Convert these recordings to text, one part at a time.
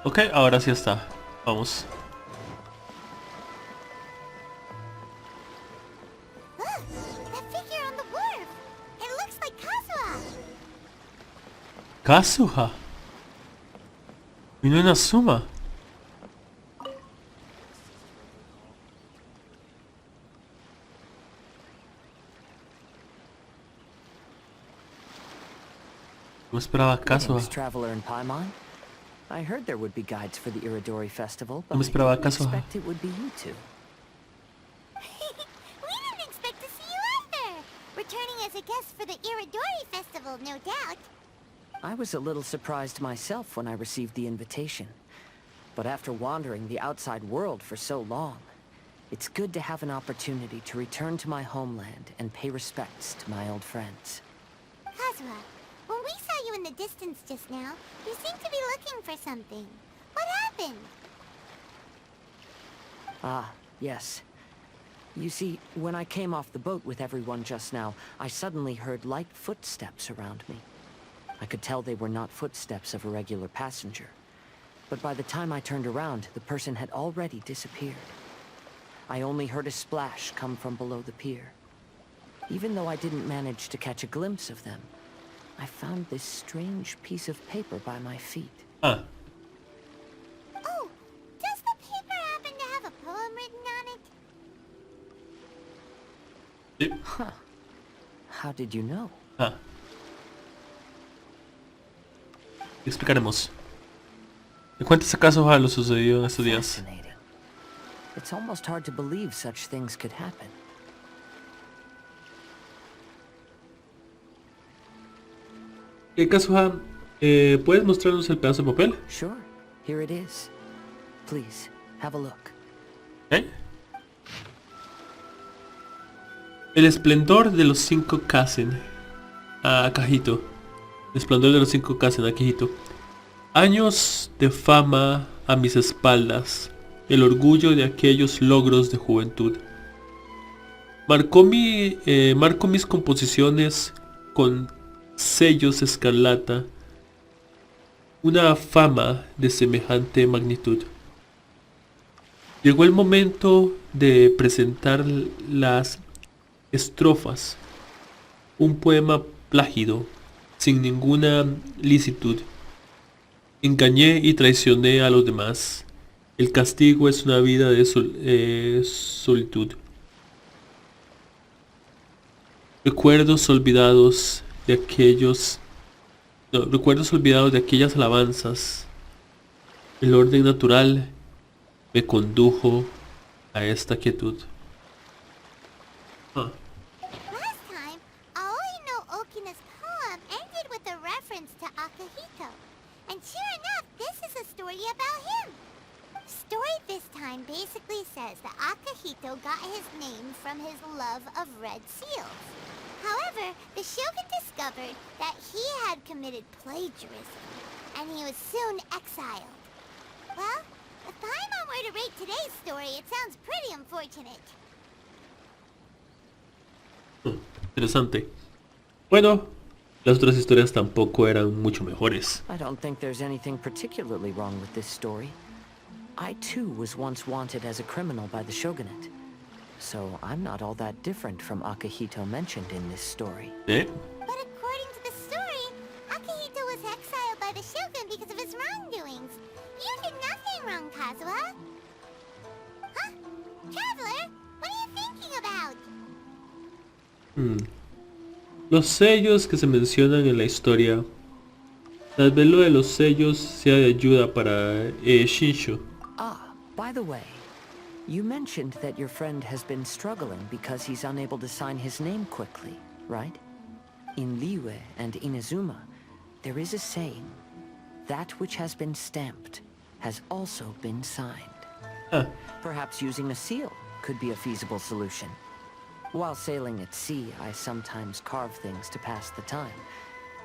Ok, ahora sí está. Vamos. Look, that figure on the wharf. It looks like Kazuha. Kazuha. Vino en Azuma. No esperaba a Kazuha. Greetings, traveler in Paimon. I heard there would be guides for the Irodori festival, No but me I esperaba a didn't Kazuha. expect it would be you two. We didn't expect to see you either. Returning as a guest for the Irodori Festival, no doubt. I was a little surprised myself when I received the invitation. But after wandering the outside world for so long, it's good to have an opportunity to return to my homeland and pay respects to my old friends. Kazuha, when we saw you in the distance just now, you seemed to be looking for something. What happened? Ah, yes. You see, when I came off the boat with everyone just now, I suddenly heard light footsteps around me. I could tell they were not footsteps of a regular passenger. But by the time I turned around, the person had already disappeared. I only heard a splash come from below the pier. Even though I didn't manage to catch a glimpse of them, I found this strange piece of paper by my feet. Ah, Oh, does the paper happen to have a poem written on it? sí. Huh. How did you know? Ah. Explicaremos. ¿Le cuentas a Kazuha lo sucedido en estos días? Fascinating. It's almost hard to believe such things could happen. Kazuha, ¿puedes mostrarnos el pedazo de papel? Sure, here it is. Please, have a look. ¿Eh? El esplendor de los 5 Kazen. A Cajito. El esplendor de los 5 Kazen a Cajito. Años de fama a mis espaldas. El orgullo de aquellos logros de juventud. Marco mis composiciones con sellos escarlata. Una fama de semejante magnitud. Llegó el momento de presentar las estrofas, un poema plágido, sin ninguna licitud. Engañé y traicioné a los demás. El castigo es una vida de solitud. Recuerdos olvidados de aquellas alabanzas. El orden natural me condujo a esta quietud. Ah. Last time, Aoi no Okina's poem ended with a reference to Akihito. And sure enough, this is a story about him. Story this time basically says that Akihito got his name from his love of red seals. However, the Shogun discovered that he had committed plagiarism, and he was soon exiled. Well, if Paimon were to rate today's story, it sounds pretty unfortunate. Interesante. Bueno, las otras historias tampoco eran mucho mejores. I don't think there's anything particularly wrong with this story. I too was once wanted as a criminal by the shogunate. So I'm not all that different from Akihito mentioned in this story. ¿Eh? But according to the story, Akihito was exiled by the Shogun because of his wrongdoings. You did nothing wrong, Kazuha. Huh? Traveler, what are you thinking about? Los sellos que se mencionan en la historia. Tal vez lo de los sellos sea de ayuda para Shinshu. Ah, by the way, you mentioned that your friend has been struggling because he's unable to sign his name quickly, right? In Liyue and Inazuma, there is a saying, that which has been stamped has also been signed. Ah, Perhaps using a seal could be a feasible solution. While sailing at sea, I sometimes carve things to pass the time.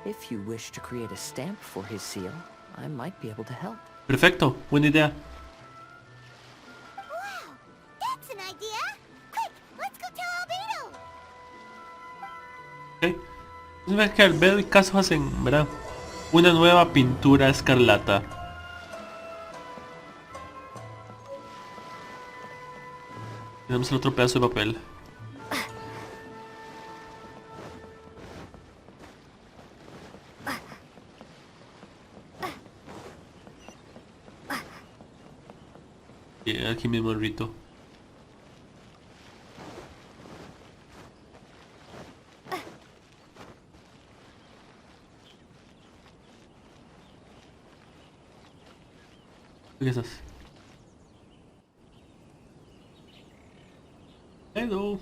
If you wish to create a stamp for his seal, I might be able to help. perfecto, buena idea. Wow, that's an idea. Quick, let's go tell Albedo. Ok. Entonces que Albedo y Kazuha hacen, ¿verdad? Una nueva pintura escarlata. Tenemos el otro pedazo de papel. Y aquí mismo el rito. ¿Qué estás? Hello.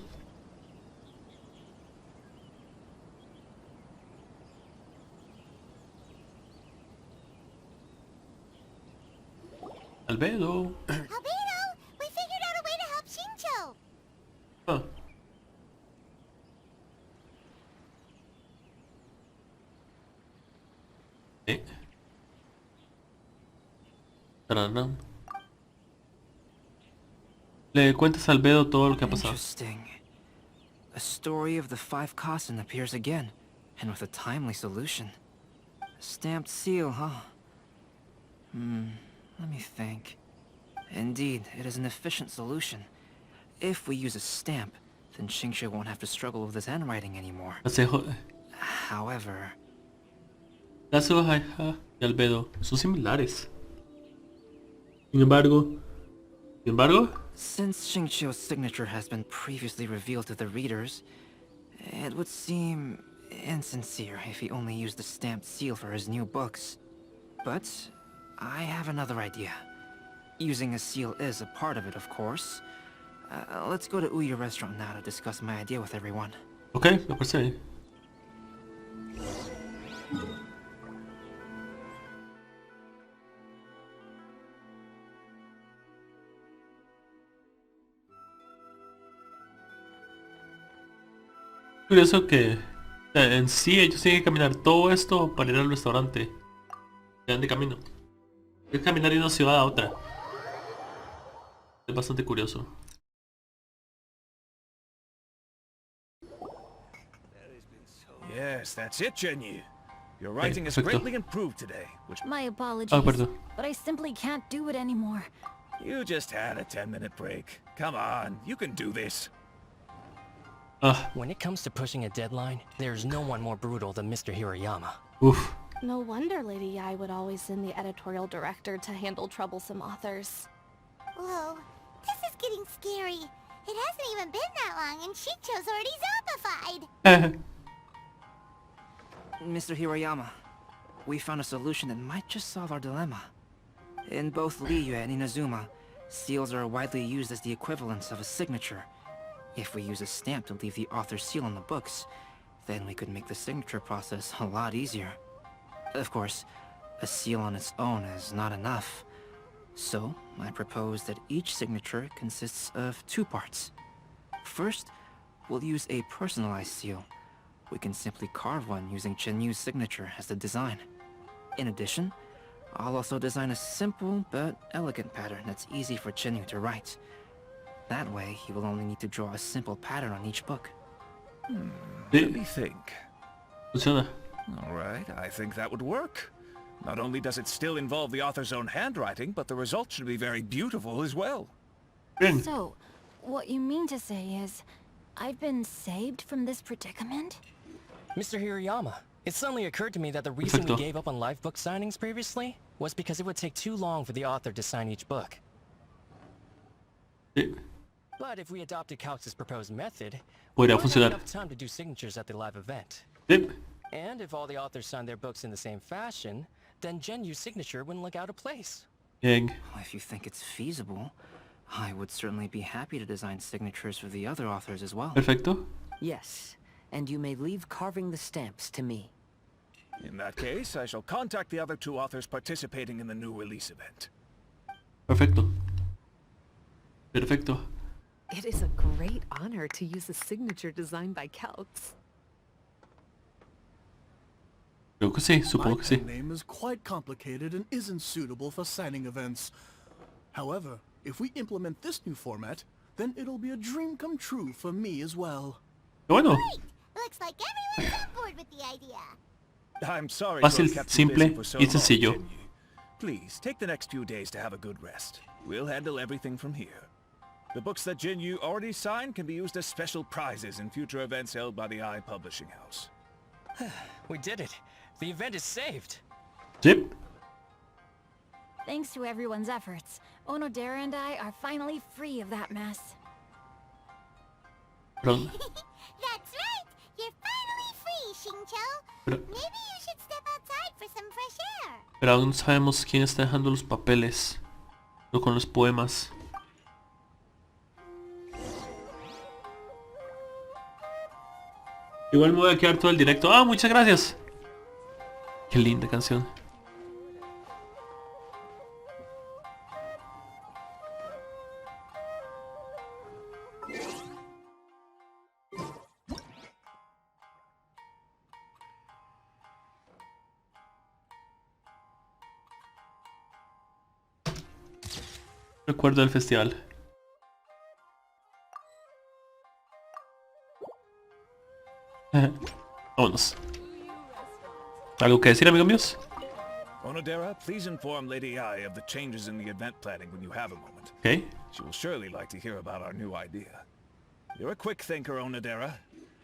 Albedo. Albedo, we figured out a way to help Shincho. Ah. Tararán. Le cuentas a Albedo todo lo que ha pasado. Interesting. A story of the 5 Kasen appears again, and with a timely solution. A stamped seal, huh? Let me think. Indeed, it is an efficient solution. If we use a stamp, then Xingqiu won't have to struggle with his handwriting anymore. However... Las hojas y Albedo son similares. Sin embargo... Since Xingqiu's signature has been previously revealed to the readers, it would seem insincere if he only used the stamped seal for his new books. But I have another idea. Using a seal is a part of it, of course. Let's go to Uya restaurant now to discuss my idea with everyone. Ok, me parece bien. Curioso que en sí ellos tienen que caminar todo esto para ir al restaurante. Quedan de camino. Es caminar de una ciudad a otra. Es bastante curioso. Yes, that's it, Jinyu. Your writing is perfecto. greatly improved today, which My apologies, Ah, perdón. but I simply can't do it anymore. you just had a 10-minute break. Come on, you can do this. Ah, When it comes to pushing a deadline, there's no one more brutal than Mr. Hirayama. uff. No wonder Lady Yai would always send the editorial director to handle troublesome authors. Whoa, this is getting scary. It hasn't even been that long and Shincho's already zombified. Mr. Hirayama, we found a solution that might just solve our dilemma. In both Liyue and Inazuma, seals are widely used as the equivalents of a signature. If we use a stamp to leave the author's seal on the books, then we could make the signature process a lot easier. Of course, a seal on its own is not enough. So, I propose that each signature consists of 2 parts. First, we'll use a personalized seal. We can simply carve one using Chenyu's signature as the design. In addition, I'll also design a simple but elegant pattern that's easy for Chenyu to write. That way, he will only need to draw a simple pattern on each book. Let me think. Funciona. All right, I think that would work. Not only does it still involve the author's own handwriting, but the result should be very beautiful as well. Bien. So, what you mean to say is, I've been saved from this predicament? Mr. Hirayama, it suddenly occurred to me that the reason we Perfecto. gave up on live book signings previously was because it would take too long for the author to sign each book. Sí. But if we adopted Calx's proposed method, Podría we would have funcionar. enough time to do signatures at the live event. Sí. And if all the authors signed their books in the same fashion, then Genyu's signature wouldn't look out of place. Bien. If you think it's feasible, I would certainly be happy to design signatures for the other authors as well. Perfecto. Yes, and you may leave carving the stamps to me. In that case, I shall contact the other 2 authors participating in the new release event. Perfecto. Perfecto. It is a great honor to use a signature designed by Calx. Creo que sí, supongo My que sí. pen name is quite complicated and isn't suitable for signing events. However, if we implement this new format, then it'll be a dream come true for me as well. Qué bueno. Great! Looks like everyone's on board with the idea. I'm sorry Fácil, to have kept you simple busy for so y long, sencillo. Jinyu. Please, take the next few days to have a good rest. We'll handle everything from here. The books that Jin Yu already signed can be used as special prizes in future events held by the Publishing House. We did it. The event is saved. Sí. Thanks to everyone's efforts, Onodera and I are finally free of that mess. Pero, That's right! You're finally free, Xingqiu! pero, Maybe you should step outside for some fresh air. pero aún no sabemos quién está dejando los papeles. No con los poemas. Igual me voy a quedar todo el directo. ¡Ah, muchas gracias! Qué linda canción. Recuerdo del festival. Vámonos. ¿Algo que decir, amigos míos? Onodera, please inform Lady Ai of the changes in the event planning when you have a moment. Ok. She will surely like to hear about our new idea. You're a quick thinker, Onodera.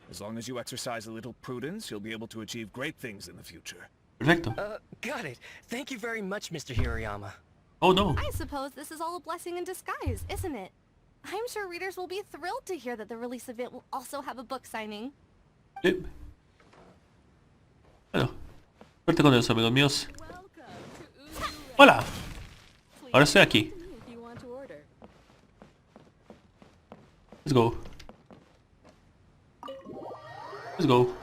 As long as you exercise a little prudence, you'll be able to achieve great things in the future. Perfecto. Got it. Thank you very much, Mr. Hirayama. Oh no. I suppose this is all a blessing in disguise, isn't it? I'm sure readers will be thrilled to hear that the release event will also have a book signing. Sí. Bueno. Suerte con eso, amigos míos. Hola. Ahora estoy aquí. Let's go. Let's go.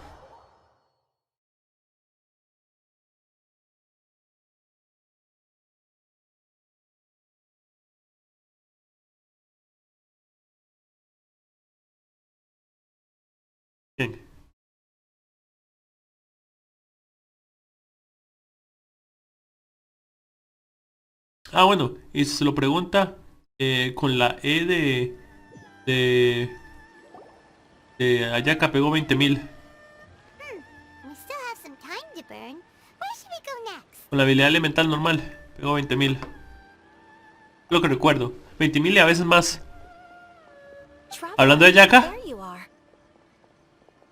Bien. Ah, bueno, y si se lo pregunta con la E de Ayaka pegó 20.000. We still have some time to burn. Where should we go next? Con la habilidad elemental normal pegó 20.000. Lo que recuerdo. 20.000 y a veces más. Hablando de Ayaka. There you are.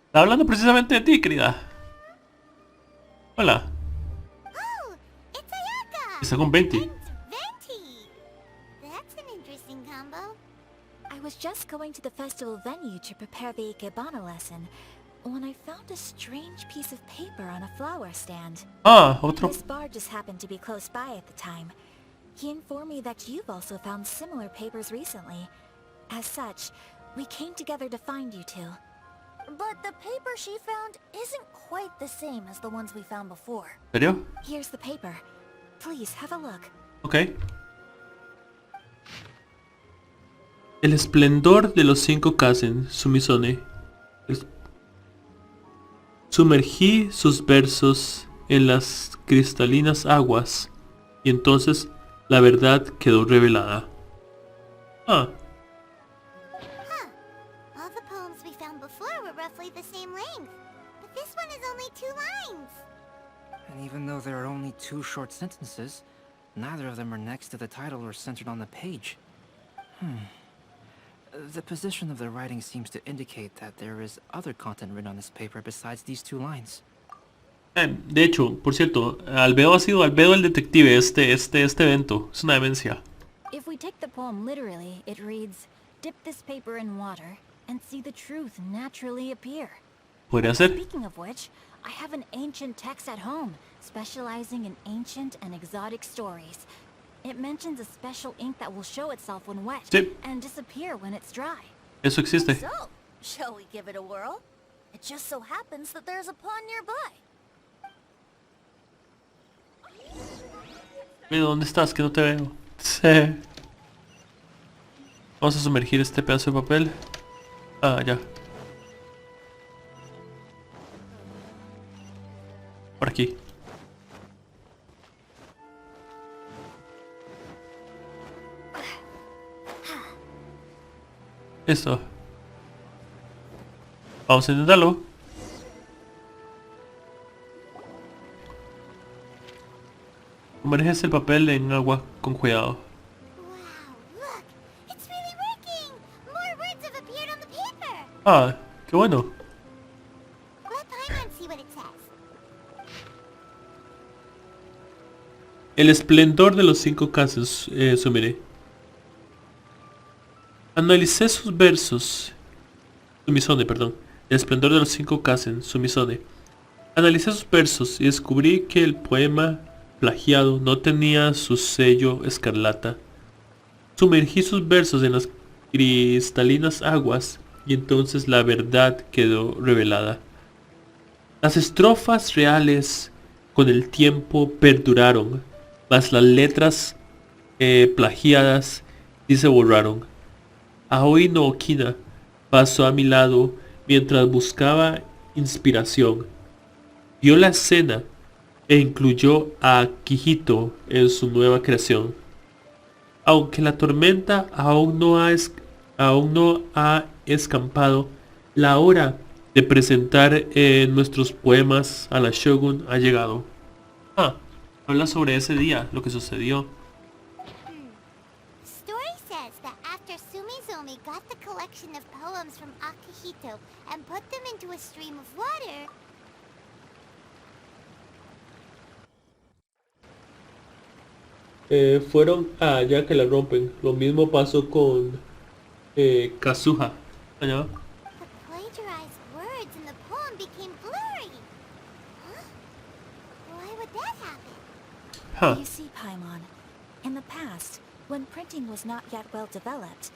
Está hablando precisamente de ti, querida. Hola. Oh, it's Ayaka! Está con 20. And Venti! That's an interesting combo. I was just going to the festival venue to prepare the Ikebana lesson when I found a strange piece of paper on a flower stand. Ah, otro. This bar just happened to be close by at the time. He informed me that you've also found similar papers recently. As such, we came together to find you two. But the paper she found isn't quite the same as the ones we found before. ¿En serio? Here's the paper. Please have a look. Ok. El esplendor de los 5 Kazen, Sumisone. Sumergí sus versos en las cristalinas aguas y entonces la verdad quedó revelada. Ah, Huh. All the poems we found before were roughly the same length. But this one is only 2 lines. And even though there are only 2 short sentences, neither of them are next to the title or centered on the page. The position of the writing seems to indicate that there is other content written on this paper besides these 2 lines. de hecho, por cierto, Albedo ha sido Albedo el detective este evento. Es una demencia. If we take the poem literally, it reads, "Dip this paper in water and see the truth naturally appear." Podría ser. Speaking of which, I have an ancient text at home, specializing in ancient and exotic stories. It mentions a special ink that will show itself when wet Sí. and disappear when it's dry. Eso existe. So, shall we give it a whirl? It just so happens that there's a pond nearby. Albedo, ¿dónde estás? Que no te veo. Sí. Vamos a sumergir este pedazo de papel. Ah, ya. Por aquí. Listo. Vamos a intentarlo. Sumerges el papel en agua con cuidado. Wow, look! It's really working! Ah, qué bueno. Let Paimon see what it says. El esplendor de los 5 casos, Sumire. Analicé sus versos. Sumisone, perdón. El esplendor de los 5 Kazen, Sumisone. Analicé sus versos y descubrí que el poema plagiado no tenía su sello escarlata. Sumergí sus versos en las cristalinas aguas y entonces la verdad quedó revelada. Las estrofas reales con el tiempo perduraron, mas las letras plagiadas sí se borraron. Aoi no Okina pasó a mi lado mientras buscaba inspiración. Vio la escena e incluyó a Kijito en su nueva creación. Aunque la tormenta aún no ha escampado, la hora de presentar nuestros poemas a la Shogun ha llegado. Ah, habla sobre ese día, lo que sucedió. Story says that after Sumizomi got the collection of poems from Akihito and put them into a stream of water, Fueron allá que la rompen. Lo mismo pasó con Kazuha. Allá. the plagiarized words in the poem became blurry. Huh? Why would that happen? Huh. You see, Paimon, in the past, when printing was not yet well developed,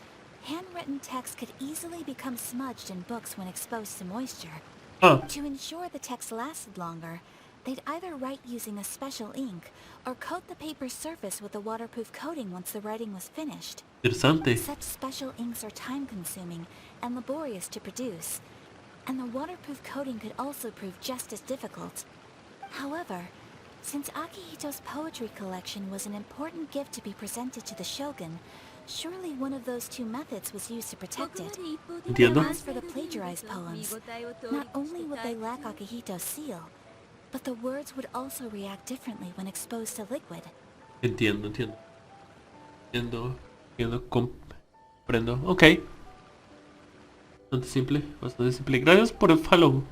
handwritten text could easily become smudged in books when exposed to moisture. Huh. To ensure the text lasted longer, they'd either write using a special ink or coat the paper's surface with a waterproof coating once the writing was finished. Interesante. Such special inks are time-consuming and laborious to produce, and the waterproof coating could also prove just as difficult. However, since Akihito's poetry collection was an important gift to be presented to the Shogun, surely one of those two methods was used to protect it. Entiendo. As for the plagiarized poems, not only would they lack Akihito's seal, but the words would also react differently when exposed to liquid. Entiendo. Comprendo. Ok. Bastante simple. Gracias por el follow.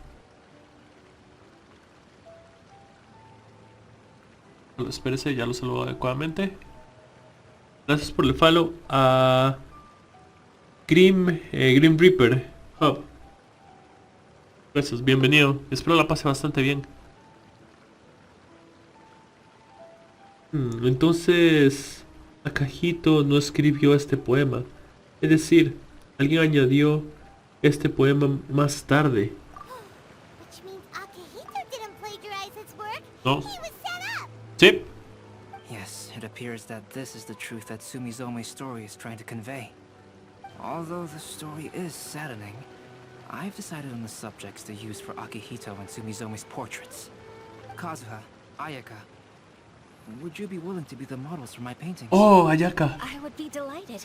Espérese, ya lo saludo adecuadamente. Gracias por el follow a Grim Reaper Hub. Gracias, bienvenido. Espero la pase bastante bien. Entonces, Akihito no escribió este poema. Es decir, alguien añadió este poema más tarde. Which means Akihito didn't plagiarize his work. No. He was set up. Sí. Yes, it appears that this is the truth that Sumizome's story is trying to convey. Although the story is saddening, I've decided on the subjects to use for Akihito and Sumizome's portraits. Kazuha, Ayaka, would you be willing to be the models for my paintings? Oh, Ayaka. I would be delighted.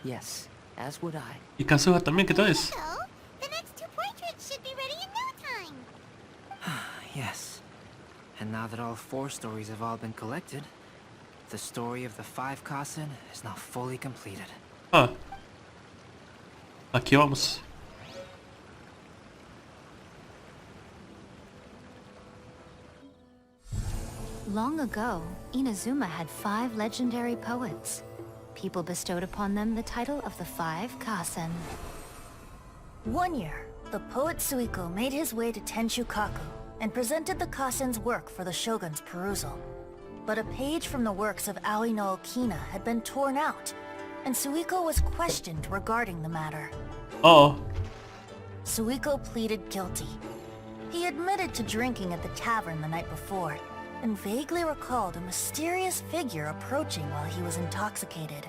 Yes, as would I. Y Kazuha también, ¿qué tal es? So, the next two portraits should be ready in no time. Yes. And now that all 4 stories have all been collected, the story of the 5 Kasen is now fully completed. Ah. Aquí vamos. Long ago, Inazuma had 5 legendary poets. People bestowed upon them the title of the 5 Kasen. One year, the poet Suiko made his way to Tenshukaku and presented the Kasen's work for the Shogun's perusal. But a page from the works of Aoi no Okina had been torn out, and Suiko was questioned regarding the matter. Oh. Suiko pleaded guilty. He admitted to drinking at the tavern the night before, and vaguely recalled a mysterious figure approaching while he was intoxicated.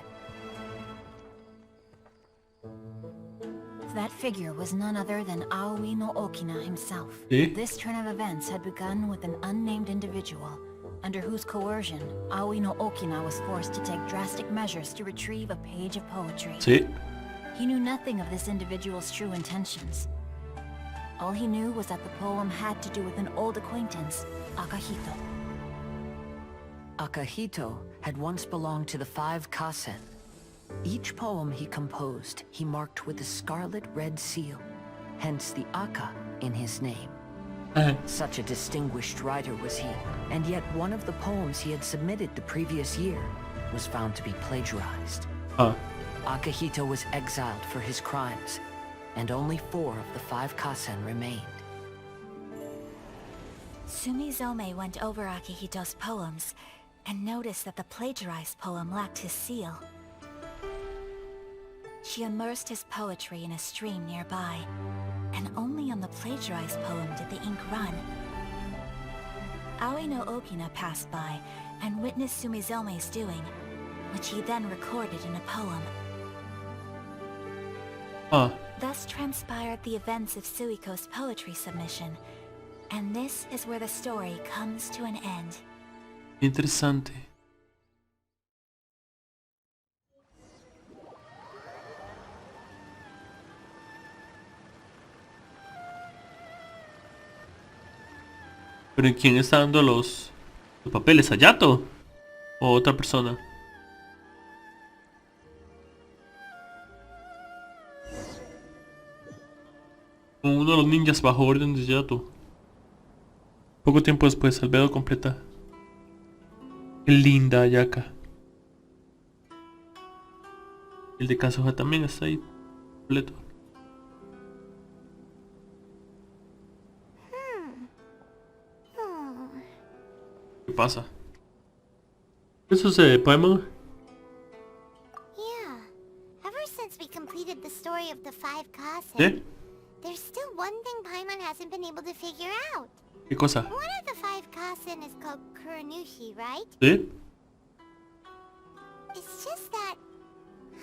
That figure was none other than Aoi no Okina himself. Eh? This turn of events had begun with an unnamed individual, under whose coercion, Aoi no Okina was forced to take drastic measures to retrieve a page of poetry. Sí. He knew nothing of this individual's true intentions. All he knew was that the poem had to do with an old acquaintance, Akihito. Akihito had once belonged to the 5 Kasen. Each poem he composed, he marked with a scarlet red seal, hence the Aka in his name. Such a distinguished writer was he, and yet one of the poems he had submitted the previous year was found to be plagiarized. Akihito was exiled for his crimes, and only 4 of the 5 Kasen remained. Sumizome went over Akihito's poems and noticed that the plagiarized poem lacked his seal. She immersed his poetry in a stream nearby, and only on the plagiarized poem did the ink run. Aoi no Okina passed by and witnessed Sumizome's doing, which he then recorded in a poem. Thus transpired the events of Suiko's poetry submission, and this is where the story comes to an end. Interesante. ¿Pero quién está dando los papeles? ¿Hayato? ¿O otra persona? Uno de los ninjas bajo orden de Hayato. Poco tiempo después, Albedo completa. Qué linda Ayaka. El de Kazuha también está ahí completo. ¿Qué pasa? ¿Qué sucede, Paimon? Yeah. Ever since we completed the story of the 5 Kasen, ¿Sí? there's still one thing Paimon hasn't been able to figure out. ¿Qué cosa? One of the 5 Kasen is called Kuranushi, right? ¿Sí? It's just that,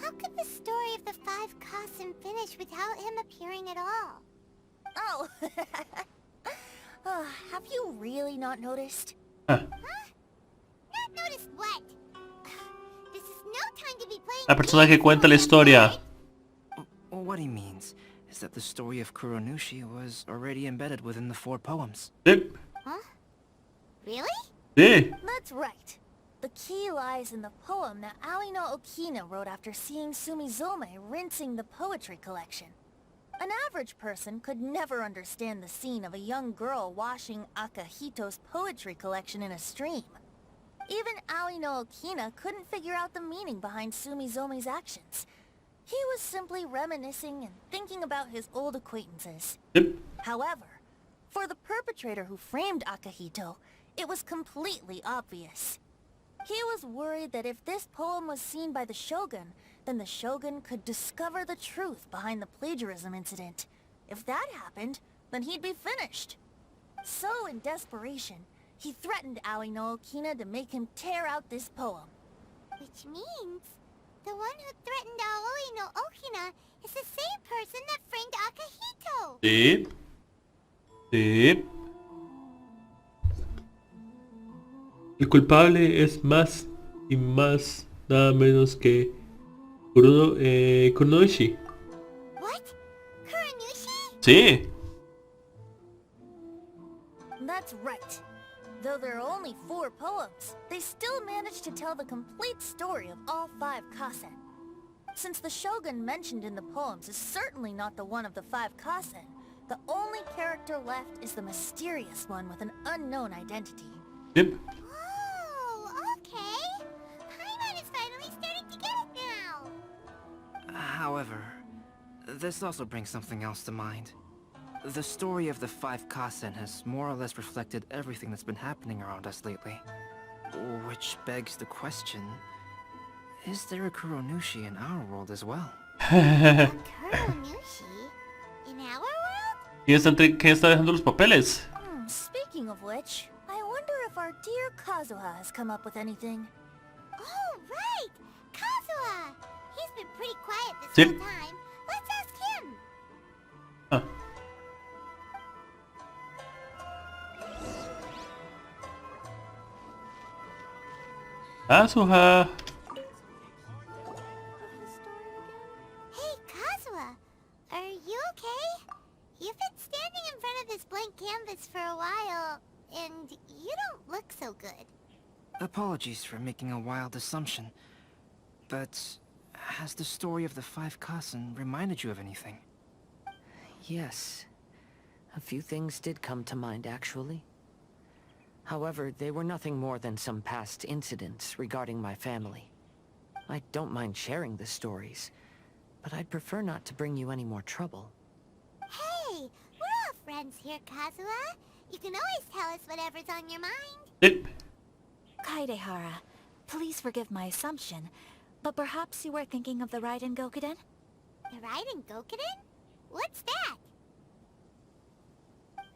how could the story of the 5 Kasen finish without him appearing at all? Oh. Have you really not noticed? Huh? Not noticed what? This is no time to be playing La persona que cuenta la historia. What he means is that the story of Kuronushi was already embedded within the 4 poems. ¿Sí? Huh? Really? Sí. That's right. The key lies in the poem that Aoi no Okina wrote after seeing Sumizome rinsing the poetry collection. An average person could never understand the scene of a young girl washing Akihito's poetry collection in a stream. Even Aoi no Okina couldn't figure out the meaning behind Sumizome's actions. He was simply reminiscing and thinking about his old acquaintances. Yep. However, for the perpetrator who framed Akihito, it was completely obvious. He was worried that if this poem was seen by the Shogun, then the Shogun could discover the truth behind the plagiarism incident. If that happened, then he'd be finished. So, in desperation, he threatened Aoi no Okina to make him tear out this poem. Which means, the one who threatened Aoi no Okina is the same person that framed Akihito! Sí. Sí. El culpable es más y más nada menos que Kunoichi. What? Kuranushi? Sí. That's right. Though there are only 4 poems, they still managed to tell the complete story of all 5 Kasen. Since the Shogun mentioned in the poems is certainly not the one of the 5 Kasen, the only character left is the mysterious one with an unknown identity. Yep. Oh, okay. Paimon is finally starting to get it now. However, this also brings something else to mind. The story of the 5 Kasen has more or less reflected everything that's been happening around us lately. Which begs the question, is there a Kuronushi in our world as well? Kuranushi? In our world? ¿Quién está dejando los papeles? Speaking of which, I wonder if our dear Kazuha has come up with anything. Oh, right! Kazuha! He's been pretty quiet this Sí. whole time. Let's ask him. Ah. Kazuha. Hey, Kazuha! Are you okay? You've been standing in front of this blank canvas for a while, and you don't look so good. Apologies for making a wild assumption, but Has the story of the five Kasen reminded you of anything? Yes. A few things did come to mind, actually. However, they were nothing more than some past incidents regarding my family. I don't mind sharing the stories, but I'd prefer not to bring you any more trouble. Hey, we're all friends here, Kazuha. You can always tell us whatever's on your mind. Yep. Kaidehara, please forgive my assumption, but perhaps you were thinking of the Raiden Gokuden? The Raiden Gokuden? What's that?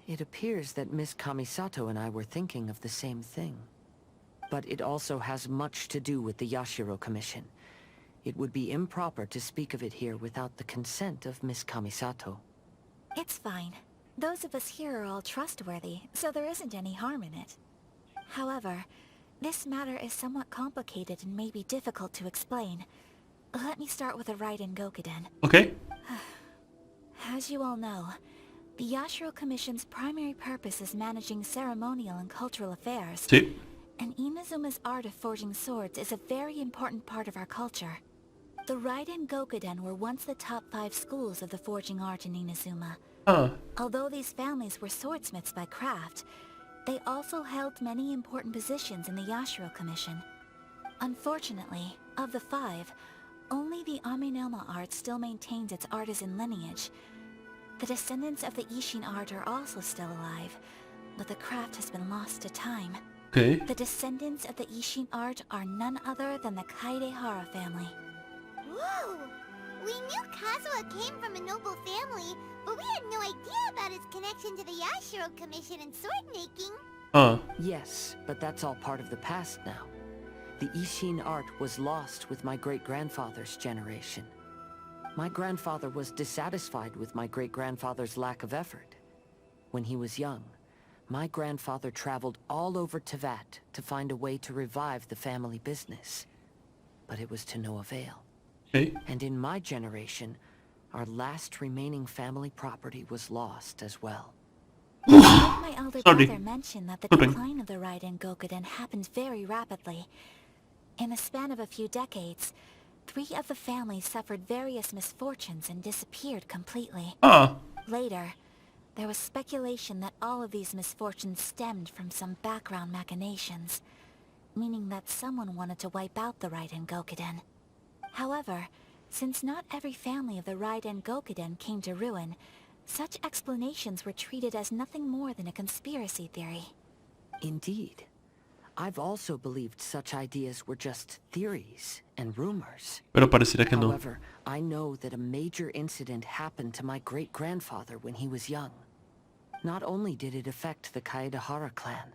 It appears that Miss Kamisato and I were thinking of the same thing. But it also has much to do with the Yashiro Commission. It would be improper to speak of it here without the consent of Miss Kamisato. It's fine. Those of us here are all trustworthy, so there isn't any harm in it. However, this matter is somewhat complicated and may be difficult to explain. Let me start with the Raiden Gokuden. Okay. As you all know, the Yashiro Commission's primary purpose is managing ceremonial and cultural affairs. Sí. And Inazuma's art of forging swords is a very important part of our culture. The Raiden Gokuden were once the top 5 schools of the forging art in Inazuma. Although these families were swordsmiths by craft, they also held many important positions in the Yashiro Commission. Unfortunately, of the 5, only the Aminoma art still maintains its artisan lineage. The descendants of the Ishin art are also still alive, but the craft has been lost to time. Okay. The descendants of the Ishin art are none other than the Kaidehara family. Whoa! We knew Kazuha came from a noble family, but we had no idea about his connection to the Yashiro Commission and sword making. Yes, but that's all part of the past now. The Ishin art was lost with my great-grandfather's generation. My grandfather was dissatisfied with my great-grandfather's lack of effort. When he was young, my grandfather traveled all over Tevat to find a way to revive the family business. But it was to no avail. Okay. And in my generation, our last remaining family property was lost as well. My elder brother mentioned that the decline of the Raiden Gokuden happened very rapidly. In the span of a few decades, 3 of the families suffered various misfortunes and disappeared completely. Later, there was speculation that all of these misfortunes stemmed from some background machinations, meaning that someone wanted to wipe out the Raiden Gokuden. However, since not every family of the Raiden Gokuden came to ruin, such explanations were treated as nothing more than a conspiracy theory. Indeed. I've also believed such ideas were just theories and rumors. Pero pareciera que no. However, I know that a major incident happened to my great-grandfather when he was young. Not only did it affect the Kaedehara clan,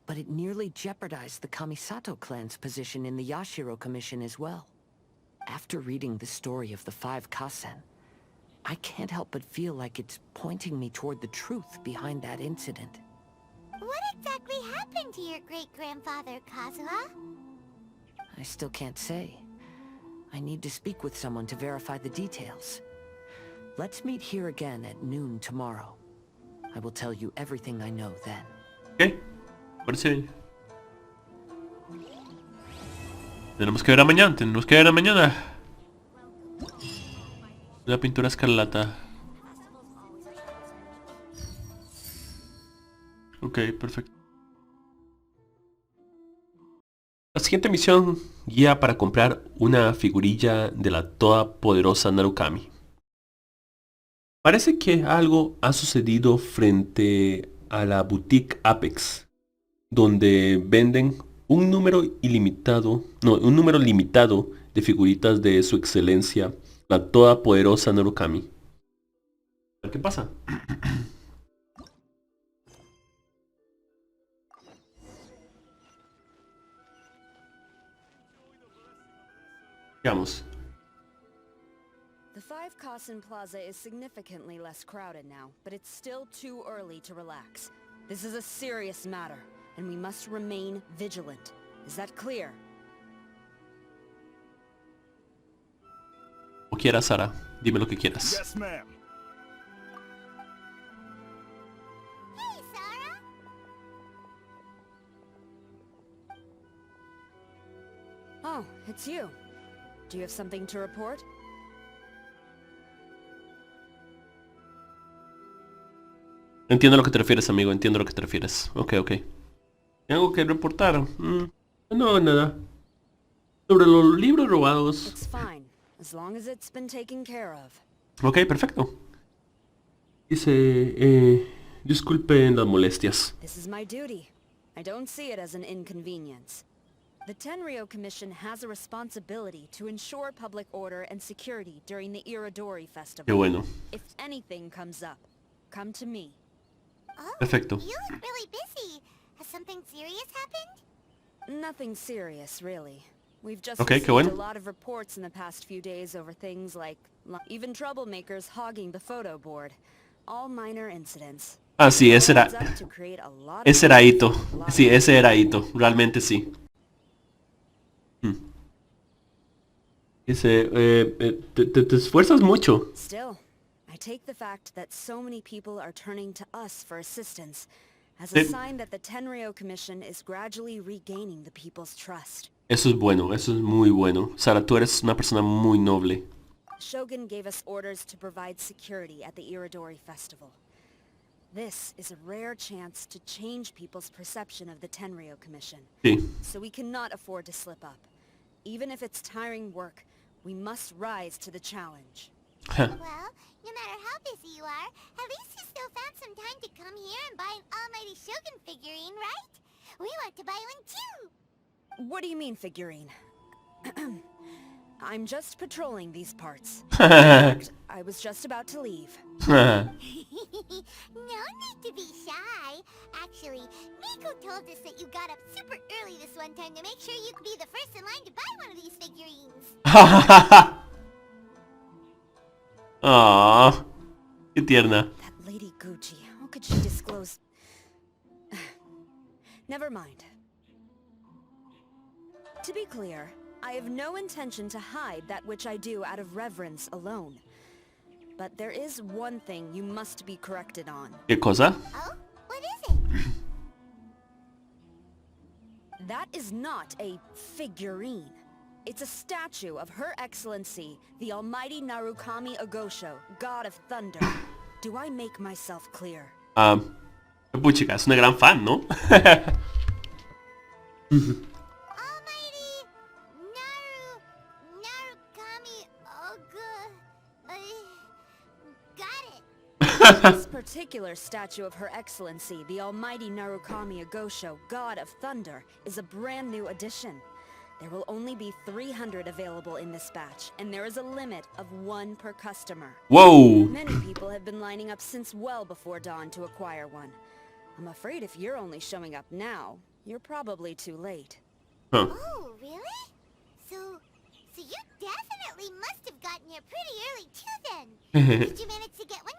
but it nearly jeopardized the Kamisato clan's position in the Yashiro Commission as well. After reading the story of the 5 Kasen, I can't help but feel like it's pointing me toward the truth behind that incident. What exactly happened to your great-grandfather, Kazuha? I still can't say. I need to speak with someone to verify the details. Let's meet here again at noon tomorrow. I will tell you everything I know then. Okay. Parece bien. Tenemos que ver a mañana. Tenemos que ver a mañana. La pintura escarlata. Ok, perfecto. La siguiente misión, guía para comprar una figurilla de la todopoderosa Narukami. Parece que algo ha sucedido frente a la boutique Apex, donde venden un número limitado de figuritas de su excelencia, la todopoderosa Narukami. A ver qué pasa. Veamos. The 5 Kasen Plaza is significantly less crowded now, but it's still too early to relax. This is a serious matter, and we must remain vigilant. Is that clear? Como quieras, Sara. Dime lo que quieras. Yes, ma'am. Hey, Sarah! Oh, it's you. Do you have something to report? Entiendo a lo que te refieres, amigo. Entiendo a lo que te refieres. Ok. ¿Tengo que reportar? No, nada. Sobre los libros robados. It's fine, as long as it's been taken care of. Ok, perfecto. Dice, disculpen las molestias. This is my duty. I don't see it as an inconvenience. The Tenryo Commission has a responsibility to ensure public order and security during the Irodori Festival. Qué bueno. If anything comes up, come to me. Oh, Perfecto. you look really busy. Has something serious happened? Nothing serious, really. We've just Okay, qué received bueno. a lot of reports in the past few days over things like even troublemakers hogging the photo board. All minor incidents. Ah, sí, ese era... Adds up to create a lot of Ese era Ito. a lot Sí, of ese era Ito. Realmente sí. Dice, te esfuerzas mucho. Still, I take the fact that so many people are turning to us for assistance as a Sí. sign that the Tenryo Commission is gradually regaining the people's trust. Eso es bueno, eso es muy bueno. Sara, tú eres una persona muy noble. Shogun gave us orders to provide security at the Irodori Festival. This is a rare chance to change people's perception of the Tenryo Commission. Sí. So we cannot afford to slip up. Even if it's tiring work, we must rise to the challenge. Well, no matter how busy you are, at least you still found some time to come here and buy an Almighty Shogun figurine, right? We want to buy one too! What do you mean, figurine? I'm just patrolling these parts. In fact, I was just about to leave. No need to be shy. Actually, Miku told us that you got up super early this one time to make sure you could be the first in line to buy one of these figurines. Ah, qué tierna. That Lady Gucci, how could she disclose... Never mind. To be clear, I have no intention to hide that which I do out of reverence alone. But there is one thing you must be corrected on. ¿Qué cosa? Oh? What is it? That is not a figurine. It's a statue of Her Excellency, the Almighty Narukami Agosho, God of Thunder. Do I make myself clear? Puchica, es una gran fan, ¿no? Almighty Narukami got it. This particular statue of Her Excellency, the Almighty Narukami Agosho, God of Thunder, is a brand new addition. There will only be 300 available in this batch, and there is a limit of 1 per customer. Whoa! Many people have been lining up since well before dawn to acquire one. I'm afraid if you're only showing up now, you're probably too late. Huh. Oh, really? So you definitely must have gotten here pretty early too then. Did you manage to get one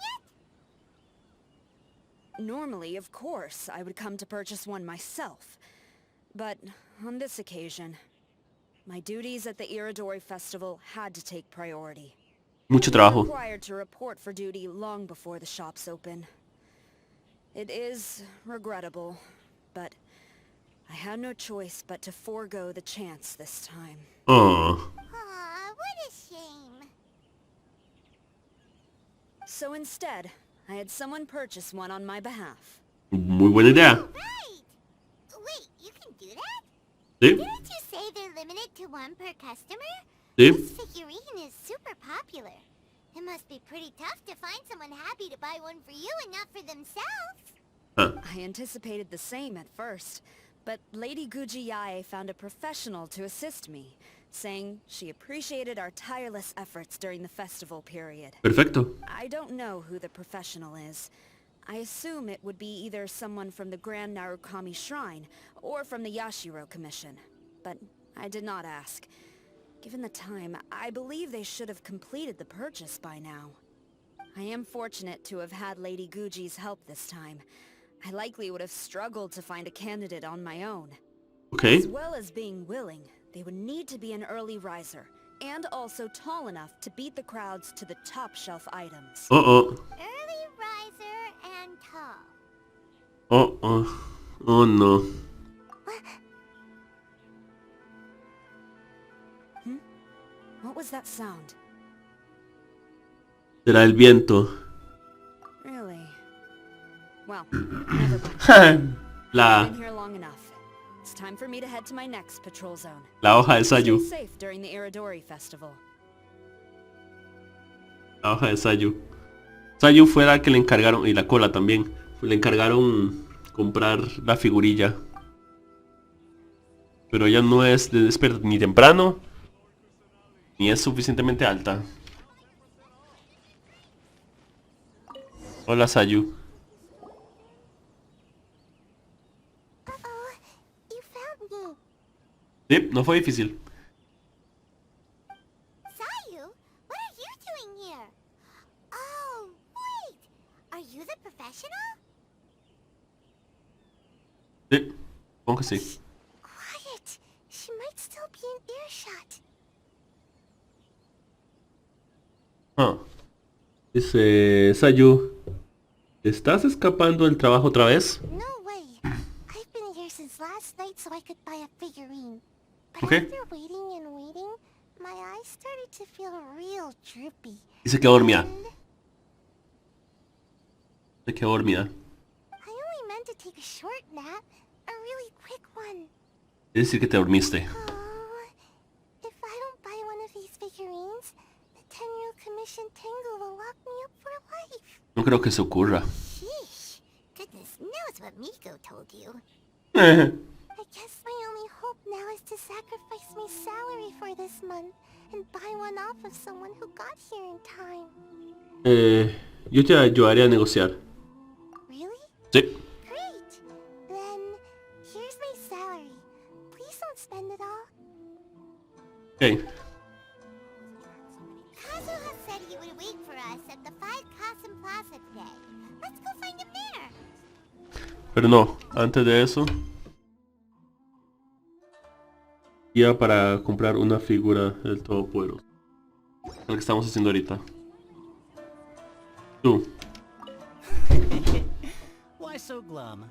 yet? Normally, of course, I would come to purchase one myself. But on this occasion, my duties at the Irodori Festival had to take priority. Mucho I'm trabajo. required to report for duty long before the shops open. It is regrettable, but I had no choice but to forego the chance this time. Oh. Aw, what a shame. So instead, I had someone purchase one on my behalf. Muy buena idea. Right. Wait, you can do that? ¿Sí? Didn't you say they're limited to 1 per customer? ¿Sí? This figurine is super popular. It must be pretty tough to find someone happy to buy one for you and not for themselves. Huh. I anticipated the same at first, but Lady Gujiyae found a professional to assist me, saying she appreciated our tireless efforts during the festival period. Perfecto. I don't know who the professional is. I assume it would be either someone from the Grand Narukami Shrine or from the Yashiro Commission, but I did not ask. Given the time, I believe they should have completed the purchase by now. I am fortunate to have had Lady Guji's help this time. I likely would have struggled to find a candidate on my own. Okay. As well as being willing, they would need to be an early riser, and also tall enough to beat the crowds to the top shelf items. Uh-oh. Early riser and tall. Uh-oh. Oh no. sound? Será el viento. Really? Well, never mind. I've been here long enough. It's time for me to head to my next patrol zone. La hoja de Sayu. Stay safe during the Irodori festival. La hoja de Sayu. Sayu fue la que le encargaron, y la cola también. Le encargaron comprar la figurilla. Pero ella no es de despierta ni temprano, ni es suficientemente alta. Hola, Sayu. You found me. Sí, no fue difícil. Sayu, what are you doing here? Oh, wait. Are you the professional? Sí, supongo que sí. Quiet. She might still be in earshot. Dice Sayu, ¿estás escapando del trabajo otra vez? No way. I've been here since last night so I could buy a figurine. But Okay. after waiting and waiting, my eyes started to feel real droopy. Y se quedó dormida. And Se quedó dormida. I only meant to take a short nap, a really quick one. Es decir, que te dormiste. Oh, if I don't buy one of these figurines, the 10-year commission Tengu will lock me up for life. No creo que se ocurra. Sheesh. Goodness knows what Miko told you. Eh, I guess my only hope now is to sacrifice my salary for this month and buy one off of someone who got here in time. Yo te ayudaré a negociar. Really? Sí. Great! Then, here's my salary. Please don't spend it all. Ok. Kazuha said he would wait for us at the 5 Kasen Plaza today. Let's go find him there. Pero no, antes de eso iba para comprar una figura del Todopoderoso. Lo que estamos haciendo ahorita. Tú. Why so glum?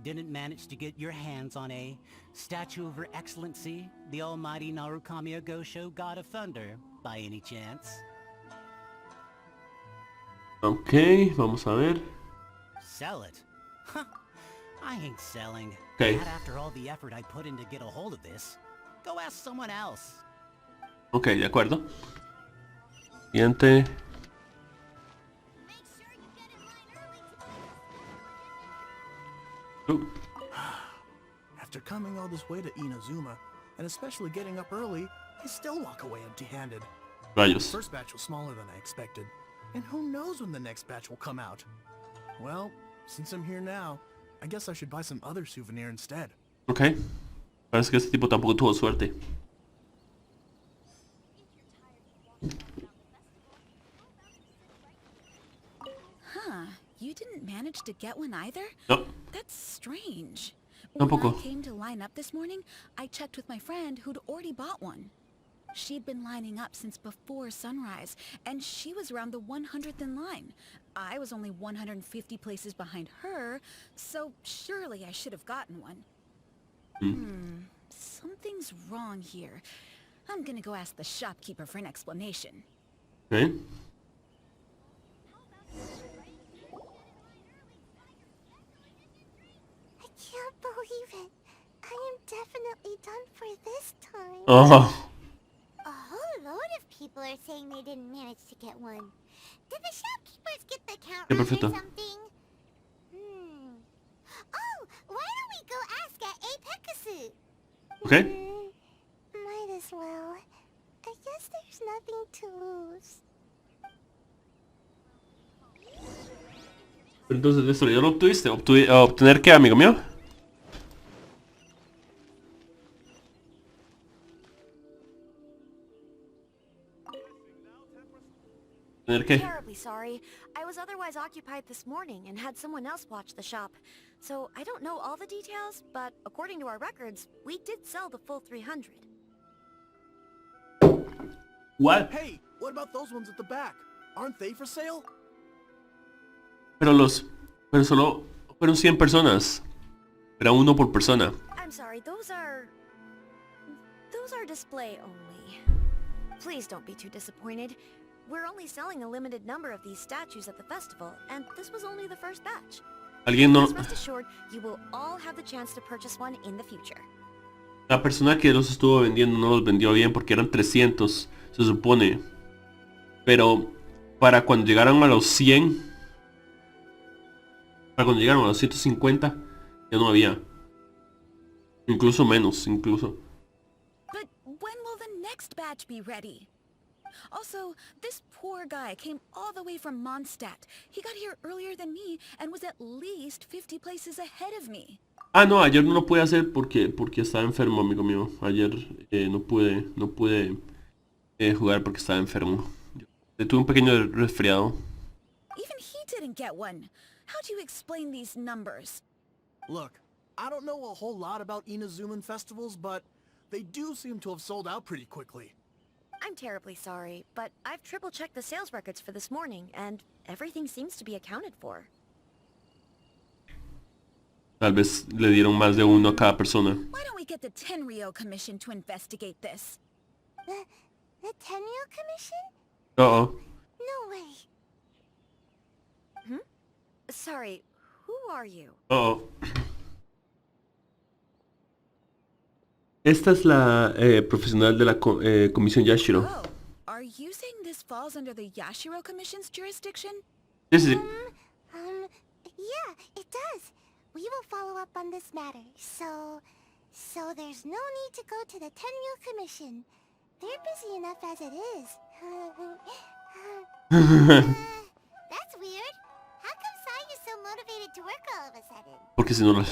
Didn't manage to get your hands on a statue of Her Excellency, the almighty Narukami Agosho, God of Thunder, by any chance? Ok, vamos a ver. Sell it? Huh, I ain't selling. Okay. Not after all the effort I put in to get a hold of this. Go ask someone else. Ok, de acuerdo. Siguiente. After coming all this way to Inazuma, and especially getting up early, I still walk away empty-handed. Rayos. The first batch was smaller than I expected, and who knows when the next batch will come out. Well, since I'm here now, I guess I should buy some other souvenir instead. Ok. Parece que este tipo tampoco tuvo suerte. Huh, you didn't manage to get one either? No. That's strange. Tampoco. When I came to line up this morning, I checked with my friend who'd already bought one. She'd been lining up since before sunrise, and she was around the 100th in line. I was only 150 places behind her, so surely I should have gotten one. Something's wrong here. I'm gonna go ask the shopkeeper for an explanation. Ok. I can't believe it. I am definitely done for this time. Oh. A whole load of people are saying they didn't manage to get one. Did the shopkeepers get the count Yeah, wrong or perfecto. something? Oh, why don't we go ask at Apekasu? Ok. Might as well. I guess there's nothing to lose. Pero entonces esto ya lo obtuviste. ¿Obtener qué, amigo mío? ¿Obtener qué? Terribly sorry. I was otherwise occupied this morning and had someone else watch the shop. So I don't know all the details, but according to our records, we did sell the full 300. What? Hey, what about those ones at the back? Aren't they for sale? Pero solo fueron 100 personas. Era uno por persona. I'm sorry, those are display only. Please don't be too disappointed. We're only selling a limited number of these statues at the festival, and this was only the first batch. Alguien no... Just rest assured, you will all have the chance to purchase one in the future. La persona que los estuvo vendiendo no los vendió bien porque eran 300, se supone. Pero para cuando llegaron a los 100, para cuando llegaron a los 150, ya no había. Incluso menos, incluso. But when will the next batch be ready? Also, this poor guy came all the way from Mondstadt. He got here earlier than me and was at least 50 places ahead of me. Ah, no, ayer no lo pude hacer porque estaba enfermo, amigo mío. Ayer no pude jugar porque estaba enfermo. Tuve un pequeño resfriado. Even he didn't get one. How do you explain these numbers? Look, I don't know a whole lot about Inazuman festivals, but they do seem to have sold out pretty quickly. I'm terribly sorry, but I've triple-checked the sales records for this morning, and everything seems to be accounted for. Tal vez le dieron más de uno a cada persona. Why don't we get the Tenryou Commission to investigate this? The Tenryou Commission? Uh-oh. No way. Sorry, who are you? Uh-oh. Esta es la profesional de la comisión Yashiro. Oh, are you saying this falls under the Yashiro Commission's jurisdiction? Sí, sí. Yeah, it does. We will follow up on this matter, so there's no need to go to the Tenryou Commission. They're busy enough as it is. That's weird. How come Sayu's so motivated to work all of a sudden? Porque si no la...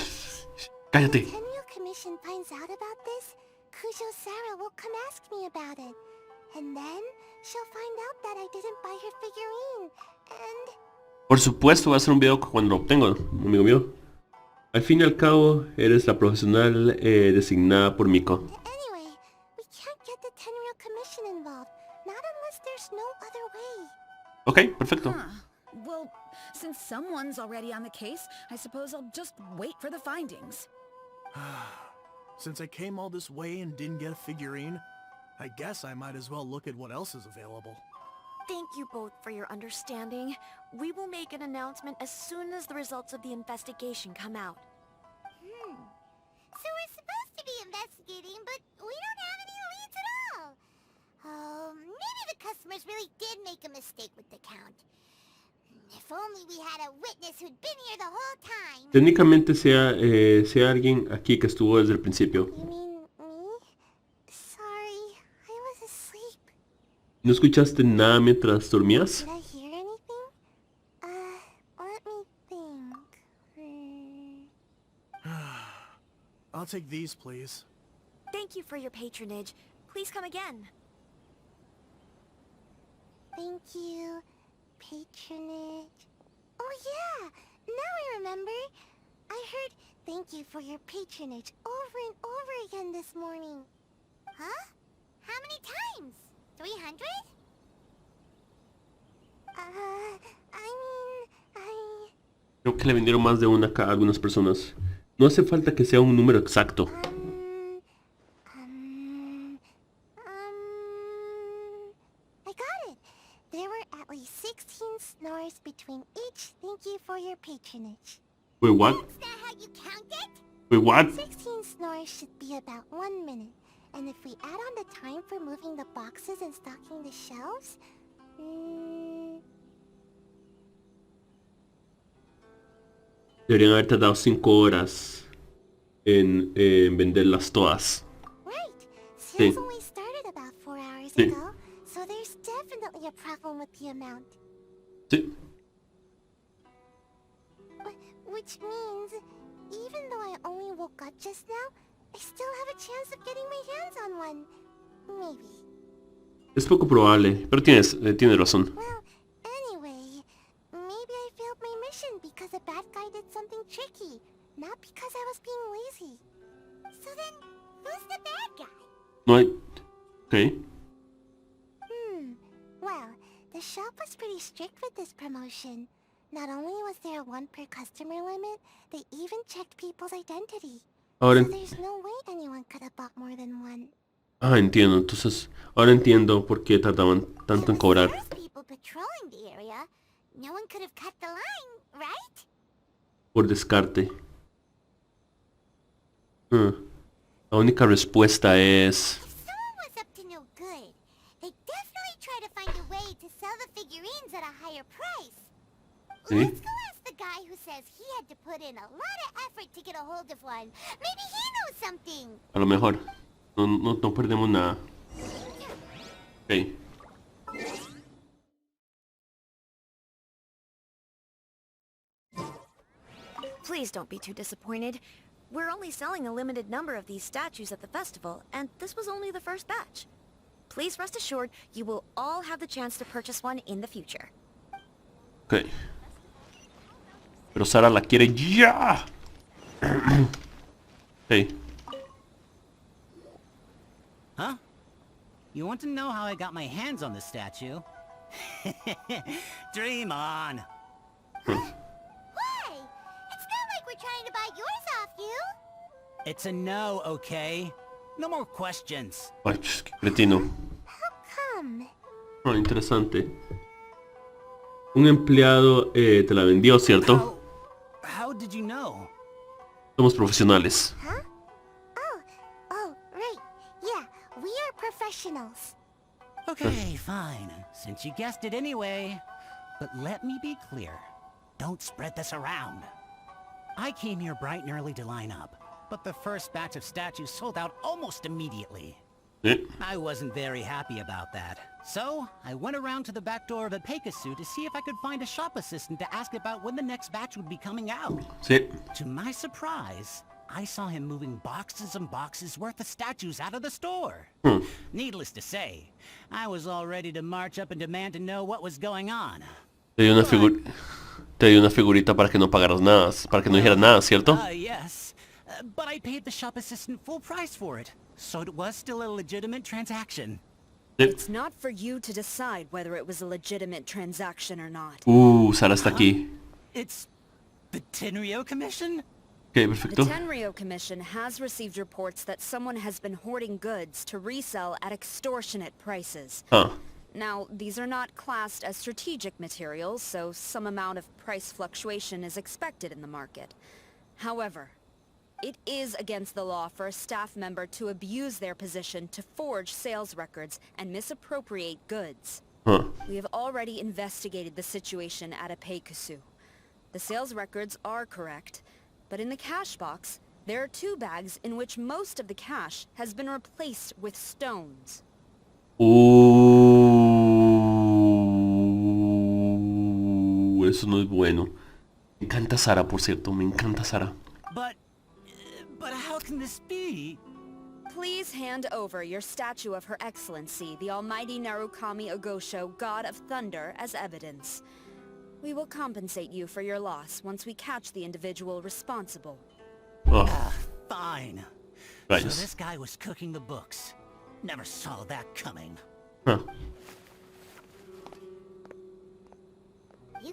Cállate. If the Tenryou Commission finds out about this, Kujo Sarah will come ask me about it. And then she'll find out that I didn't buy her figurine. And... Por supuesto, voy a hacer un video cuando lo obtengo, amigo mío. Al fin y al cabo, eres la profesional designada por Miko. Anyway, we can't get the Tenryou Commission involved. Not unless there's no other way. Ok, perfecto. Well, since someone's already on the case, I suppose I'll just wait for the findings. Since I came all this way and didn't get a figurine, I guess I might as well look at what else is available. Thank you both for your understanding. We will make an announcement as soon as the results of the investigation come out. So we're supposed to be investigating, but we don't have any leads at all. Oh, maybe the customers really did make a mistake with the count. If only we had a witness who'd been here the whole time. Técnicamente sea alguien aquí que estuvo desde el principio. You mean me? Sorry, I was asleep. ¿No escuchaste nada mientras dormías? Did I hear anything? Let me think. I'll take these, please. Thank you for your patronage. Please come again. Thank you. Patronage. Oh yeah! Now I remember. I heard thank you for your patronage over and over again this morning. Huh? How many times? 300? Creo que le vendieron más de una a algunas personas. No hace falta que sea un número exacto. I got it. There were at least 16 snores between each thank you for your patronage. Wait, what? Is that how you count it? Wait, what? 16 snores should be about 1 minute. And if we add on the time for moving the boxes and stocking the shelves... Deberían haber tardado 5 horas en venderlas todas. Right. Sí. Sales only started about 4 hours Sí. ago, so there's definitely a problem with the amount. Sí. Which means, even though I only woke up just now, I still have a chance of getting my hands on one. Maybe. Es poco probable, pero tienes razón. Well, anyway, maybe I failed my mission because a bad guy did something tricky, not because I was being lazy. So then, who's the bad guy? No hay... Ok. Well, the shop was pretty strict with this promotion. Not only was there a 1 per customer limit, they even checked people's identity. Ahora, So there's no way anyone could have bought more than one. Ah, entiendo. Entonces, ahora entiendo por qué tardaban tanto en cobrar. People patrolling the area. No one could have cut the line, right? Por descarte. La única respuesta es... If someone was up to no good, they'd definitely try to find a way to sell the figurines at a higher price. ¿Sí? Let's go ask the guy who says he had to put in a lot of effort to get a hold of one. Maybe he knows something. A lo mejor. No perdemos nada. Ok. Please don't be too disappointed. We're only selling a limited number of these statues at the festival, and this was only the first batch. Please rest assured, you will all have the chance to purchase one in the future. Ok. Pero Sara la quiere ya. Ok. Huh? You want to know how I got my hands on the statue? Dream on! Why? It's not like we're trying to buy yours off you. It's a no, okay? No more questions. Ay, qué cretino. Come. Oh, interesante. Un empleado te la vendió, ¿cierto? How did you know? Somos profesionales. Huh? Oh, right. Yeah, we are professionals. Okay, fine. Since you guessed it anyway. But let me be clear. Don't spread this around. I came here bright and early to line up, but the first batch of statues sold out almost immediately. I wasn't very happy about that. So, I went around to the back door of a Pegasus to see if I could find a shop assistant to ask about when the next batch would be coming out. Sí. To my surprise, I saw him moving boxes and boxes worth of statues out of the store. Needless to say, I was all ready to march up and demand to know what was going on. Te dio una figurita para que no pagaras nada, para que no dijeras nada, ¿cierto? Yes. But I paid the shop assistant full price for it, so it was still a legitimate transaction. It's not for you to decide whether it was a legitimate transaction or not. Sara está aquí. It's the Tenryo Commission? Ok, perfecto. The Tenryo Commission has received reports that someone has been hoarding goods to resell at extortionate prices. Now, these are not classed as strategic materials, so some amount of price fluctuation is expected in the market. However, it is against the law for a staff member to abuse their position to forge sales records and misappropriate goods. We have already investigated the situation at Apeikusu. The sales records are correct, but in the cash box, there are 2 bags in which most of the cash has been replaced with stones. Eso no es bueno. Me encanta Sara, por cierto. Me encanta Sara. But how can this be? Please hand over your statue of Her Excellency, the Almighty Narukami Ogosho, God of Thunder, as evidence. We will compensate you for your loss once we catch the individual responsible. Fine. Rayos. So this guy was cooking the books. Never saw that coming. You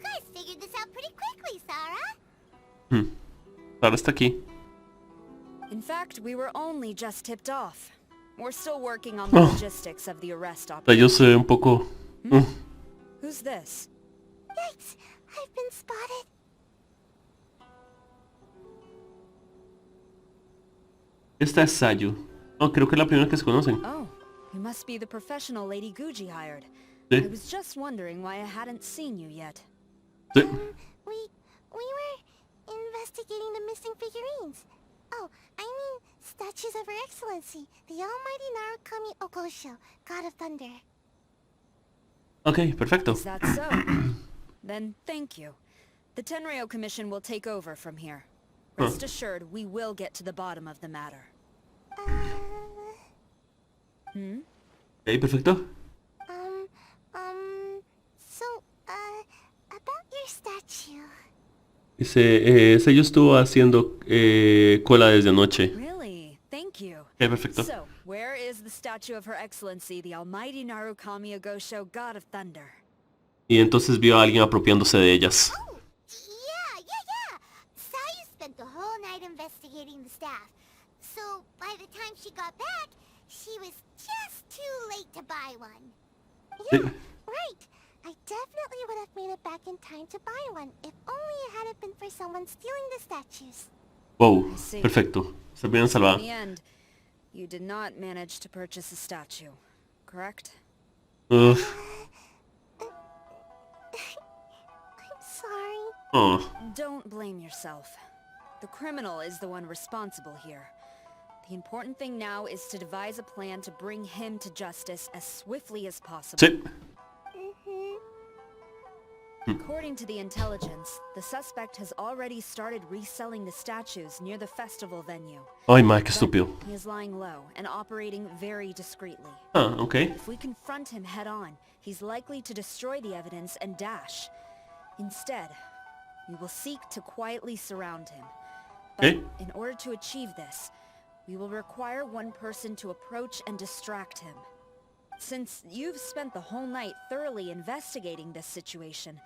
guys figured this out pretty quickly, Sarah. Sara está aquí. In fact, we were only just tipped off. We're still working on the logistics of the arrest operation. Yo sé un poco... Who's this? Yikes! I've been spotted. Esta es Sayu. Oh, creo que es la primera que se conocen. Oh, you must be the professional Lady Guji hired. Sí. I was just wondering why I hadn't seen you yet. We were investigating the missing figurines. Oh, I mean, statues of Her Excellency, the Almighty Narukami Ogosho, God of Thunder. Ok, perfecto. Is that so? Then thank you. The Tenryo Commission will take over from here. Rest assured, we will get to the bottom of the matter. Ok, perfecto. About your statue. Dice, Sayu estuvo haciendo cola desde anoche. Really? Thank you. Ok, perfecto. So, where is the statue of Her Excellency, the Almighty Narukami Ogosho, God of Thunder? Y entonces vio a alguien apropiándose de ellas. Yeah. Sayu spent the whole night investigating the staff. So, by the time she got back, she was just too late to buy one. Sí. Yeah, right. I definitely would have made it back in time to buy one, if only it hadn't been for someone stealing the statues. Wow, perfecto. Se bien In salvada. the end, you did not manage to purchase a statue, correct? I'm sorry. Oh. Don't blame yourself. The criminal is the one responsible here. The important thing now is to devise a plan to bring him to justice as swiftly as possible. Sí. According to the intelligence, the suspect has already started reselling the statues near the festival venue. Ay, ma, qué estúpido. He is lying low and operating very discreetly. Ah, okay. If we confront him head on, he's likely to destroy the evidence and dash. Instead, we will seek to quietly surround him. But Okay. in order to achieve this, we will require one person to approach and distract him. Since you've spent the whole night thoroughly investigating this situation,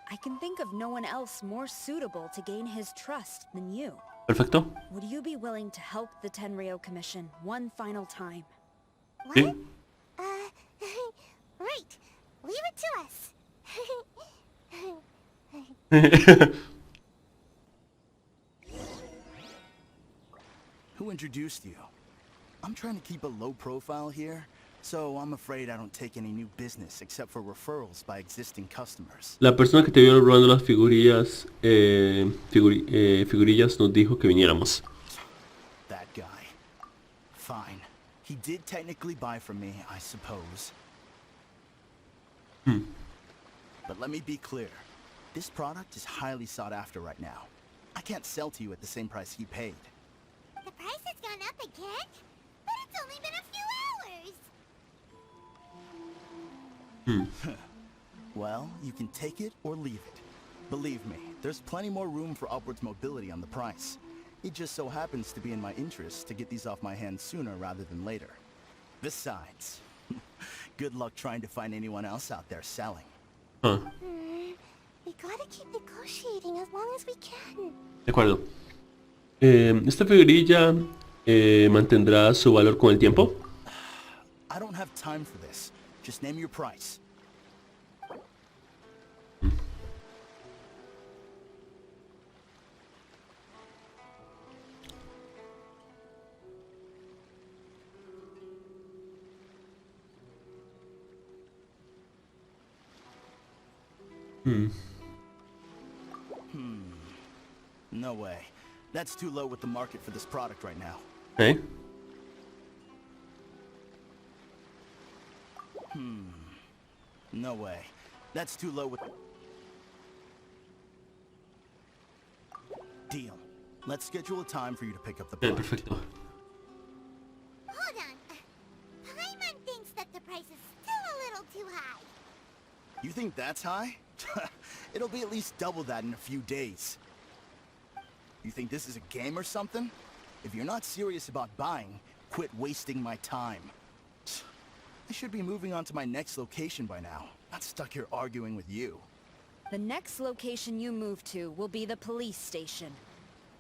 I can think of no one else more suitable to gain his trust than you. Perfecto. Would you be willing to help the Tenryou Commission one final time? What? Sí. Right. Leave it to us. Who introduced you? I'm trying to keep a low profile here, so I'm afraid I don't take any new business except for referrals by existing customers. La persona que te vio robando las figurillas, figurillas nos dijo que viniéramos. That guy. Fine. He did technically buy from me, I suppose. But let me be clear. This product is highly sought after right now. I can't sell to you at the same price he paid. The price has gone up again? But it's only been a few hours. Well, you can take it or leave it. Believe me, there's plenty more room for upwards mobility on the price. It just so happens to be in my interest to get these off my hands sooner rather than later. Besides, good luck trying to find anyone else out there selling. We gotta keep negotiating as long as we can. De acuerdo. ¿Esta figurilla mantendrá su valor con el tiempo? I don't have time for this. Just name your price. No way. That's too low with the market for this product right now. Okay. No way. That's too low with... Deal. Let's schedule a time for you to pick up the product. Perfecto. Hold on. Paimon thinks that the price is still a little too high. You think that's high? It'll be at least double that in a few days. You think this is a game or something? If you're not serious about buying, quit wasting my time. I should be moving on to my next location by now. Not stuck here arguing with you. The next location you move to will be the police station.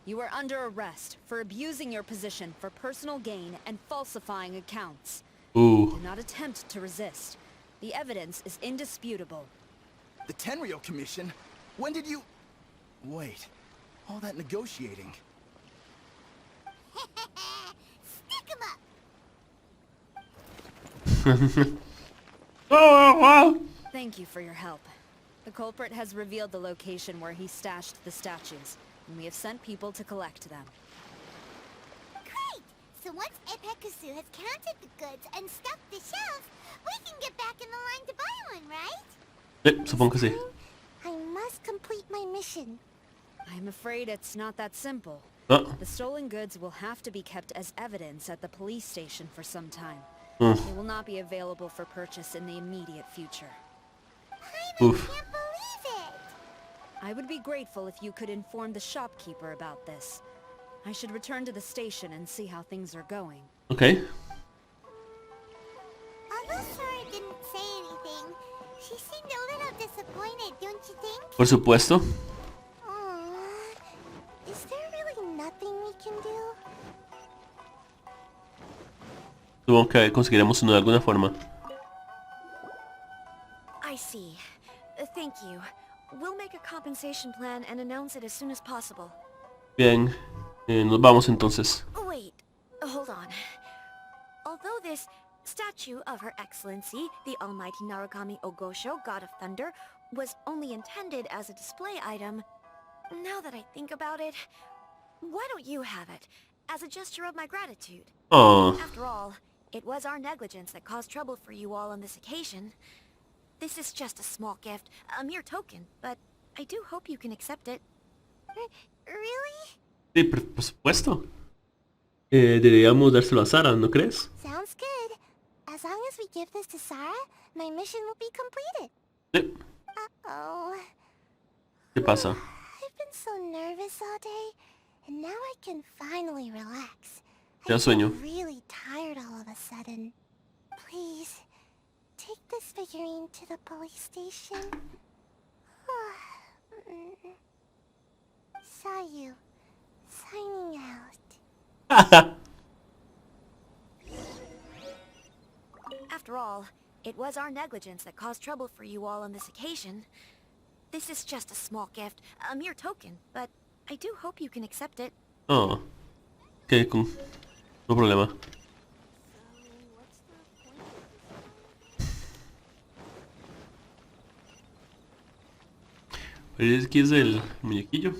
You are under arrest for abusing your position for personal gain and falsifying accounts. Ooh. Do not attempt to resist. The evidence is indisputable. The Tenryou Commission? When did you... Wait. All that negotiating. Stick 'em up. Oh. Thank you for your help. The culprit has revealed the location where he stashed the statues, and we have sent people to collect them. Great! So once Epekusu has counted the goods and stuffed the shelves, we can get back in the line to buy one, right? Supongo que sí. I must complete my mission. I'm afraid it's not that simple. Oh. The stolen goods will have to be kept as evidence at the police station for some time. Mm. They will not be available for purchase in the immediate future. Oof. Can't believe it! I would be grateful if you could inform the shopkeeper about this. I should return to the station and see how things are going. Okay. Although Sora didn't say anything, she seemed a little disappointed, don't you think? Por supuesto. Is there really nothing we can do? Supongo que conseguiremos uno de alguna forma. I see. Thank you. We'll make a compensation plan and announce it as soon as possible. Bien, nos vamos entonces. Wait, hold on. Although this statue of Her Excellency, the Almighty Narukami Ogosho, God of Thunder, was only intended as a display item, now that I think about it, why don't you have it, as a gesture of my gratitude? Oh. After all, it was our negligence that caused trouble for you all on this occasion. This is just a small gift, a mere token, but I do hope you can accept it. Really? Sí, por supuesto. Deberíamos dárselo a Sara, ¿no crees? Sounds good. As long as we give this to Sarah, my mission will be completed. Sí. Uh-oh. ¿Qué pasa? I've been so nervous all day, and now I can finally relax. Ya sueño. I'm really tired all of a sudden. Please, take this figurine to the police station. Saw you. Signing out. After all, it was our negligence that caused trouble for you all on this occasion. This is just a small gift, a mere token, but I do hope you can accept it. Oh. Ok, no problema. Aquí es el muñequillo.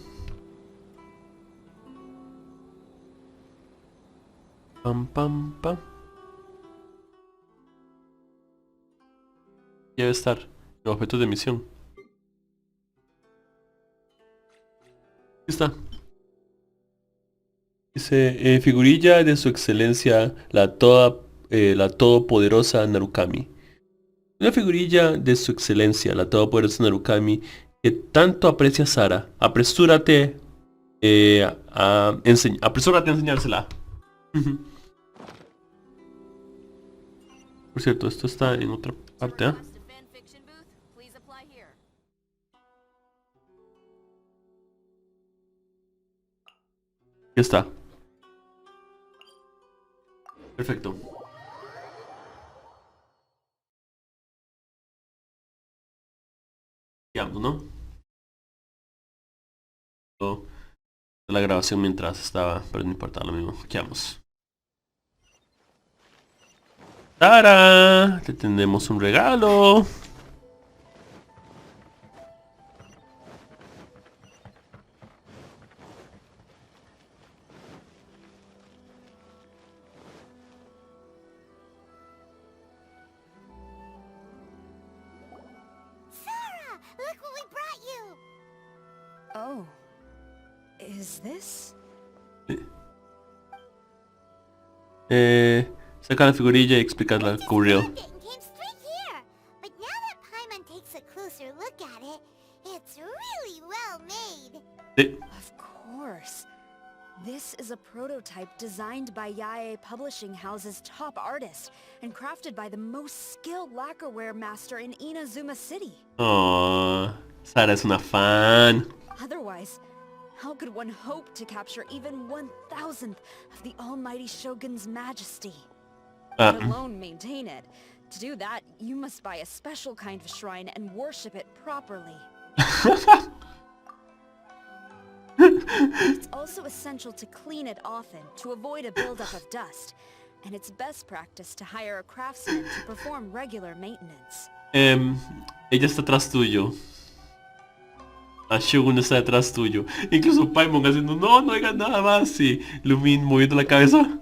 Pam, pam, pam. Ya debe estar. En objetos de misión. Aquí está. Dice, figurilla de su excelencia, la todopoderosa Narukami. Una figurilla de su excelencia, la todopoderosa Narukami, que tanto aprecia Sara. Apresúrate apresúrate a enseñársela. Por cierto, esto está en otra parte, ¿ah? Ya está. Perfecto. Digamos, ¿no? La grabación mientras estaba, pero no importa, lo mismo. Quedamos. ¡Tara! Te tenemos un regalo. Sarah, look what we brought you. Oh. Is this? Saca la figurilla y explica la que ocurrió. Came straight here. But now that Paimon takes a closer look at it, it's really well made. Sí. Of course. This is a prototype designed by Yae Publishing House's top artist and crafted by the most skilled lacquerware master in Inazuma City. Oh, Sara es una fan. Otherwise, how could one hope to capture even 1,000th of the almighty Shogun's majesty? Let alone maintain it. To do that, you must buy a special kind of shrine and worship it properly. It's also essential to clean it often to avoid a buildup of dust, and it's best practice to hire a craftsman to perform regular maintenance. Ella está atrás tuyo. A Shogun está detrás tuyo. Incluso Paimon haciendo no digas nada más. Y Lumin moviendo la cabeza.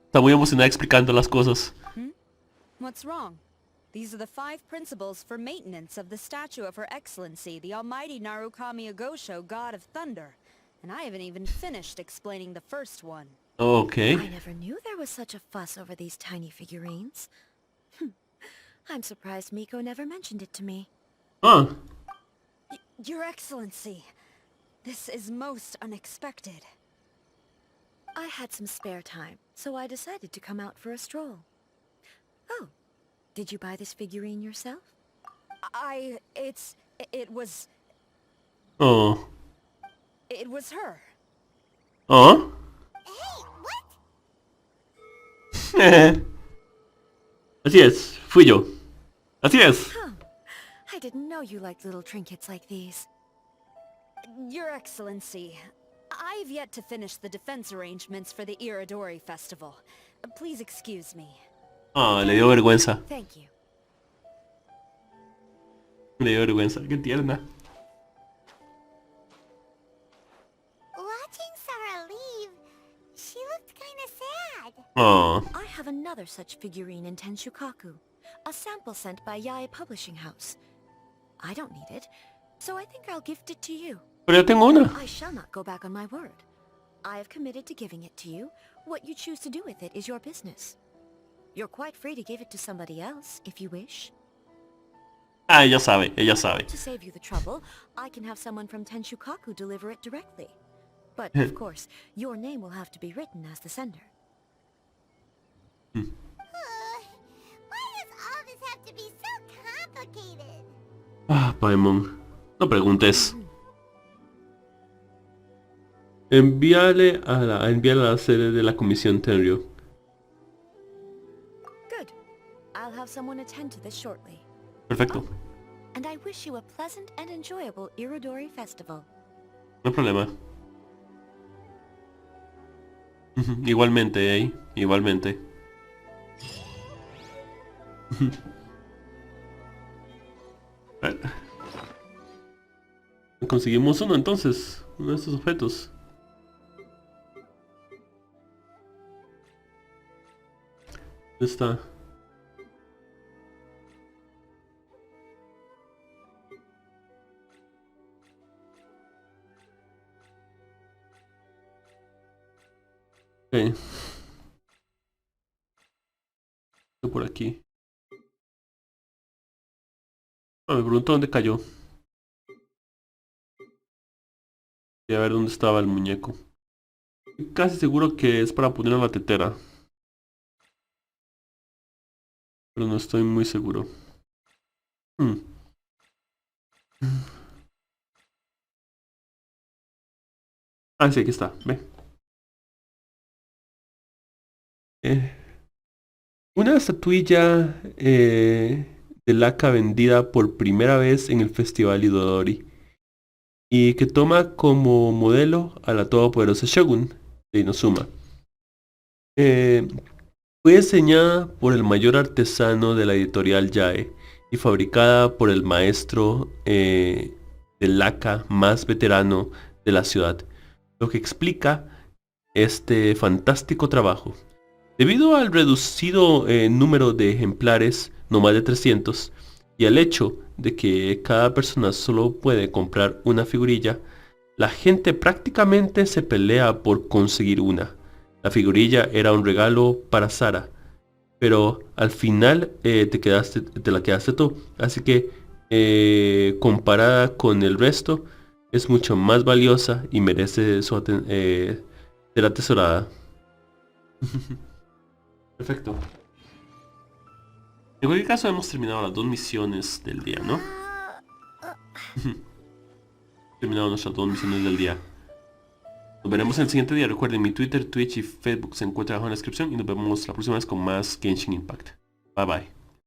Está muy emocionada explicando las cosas. What's wrong? These are the 5 principles for maintenance of the statue of Her Excellency, the Almighty Narukami Ogosho, God of Thunder. And I haven't even finished explaining the first one. Okay. I never knew there was such a fuss over these tiny figurines. I'm surprised Miko never mentioned it to me. Huh. Your Excellency, this is most unexpected. I had some spare time, so I decided to come out for a stroll. Oh, did you buy this figurine yourself? It was... Oh. It was her. Oh? Hey, what? Así es, fui yo. Así es. I didn't know you liked little trinkets like these. Your Excellency, I've yet to finish the defense arrangements for the Irodori festival. Please excuse me. Ah, le dio vergüenza. Thank you. Le dio vergüenza, qué tierna. Watching Sarah leave, she looked kinda sad. Oh. I have another such figurine in Tenshukaku. A sample sent by Yae Publishing House. I don't need it, so I think I'll gift it to you. Pero yo tengo una. I shall not go back on my word. I have committed to giving it to you. What you choose to do with it is your business. You're quite free to give it to somebody else, if you wish. Ah, ella sabe, ella sabe. To save you the trouble, I can have someone from Tenshukaku deliver it directly. But, of course, your name will have to be written as the sender. Why does all this have to be so complicated? Ah, Paimon. No preguntes. Envíale a la sede de la comisión Tenryo. Good. I'll have someone attend to this shortly. Perfecto. And I wish you a pleasant and enjoyable Irodori festival. No hay problema. Igualmente, igualmente. Conseguimos uno entonces, uno de estos objetos. ¿Dónde está? Ok. Por aquí. Ah, me pregunto dónde cayó. Voy a ver dónde estaba el muñeco. Estoy casi seguro que es para ponerlo en la tetera. Pero no estoy muy seguro. Ah, sí, aquí está. Ve. Una estatuilla de laca vendida por primera vez en el Festival Irodori. Y que toma como modelo a la todopoderosa Shogun de Inazuma. Fue diseñada por el mayor artesano de la editorial Yae y fabricada por el maestro de laca más veterano de la ciudad, lo que explica este fantástico trabajo. Debido al reducido número de ejemplares, no más de 300, y al hecho de que cada persona solo puede comprar una figurilla, la gente prácticamente se pelea por conseguir una. La figurilla era un regalo para Sara, pero al final te la quedaste tú, así que comparada con el resto es mucho más valiosa y merece ser atesorada. Perfecto. En cualquier caso hemos terminado las 2 misiones del día, ¿no? Terminado nuestras 2 misiones del día. Nos veremos en el siguiente día. Recuerden, mi Twitter, Twitch y Facebook se encuentran abajo en la descripción. Y nos vemos la próxima vez con más Genshin Impact. Bye bye.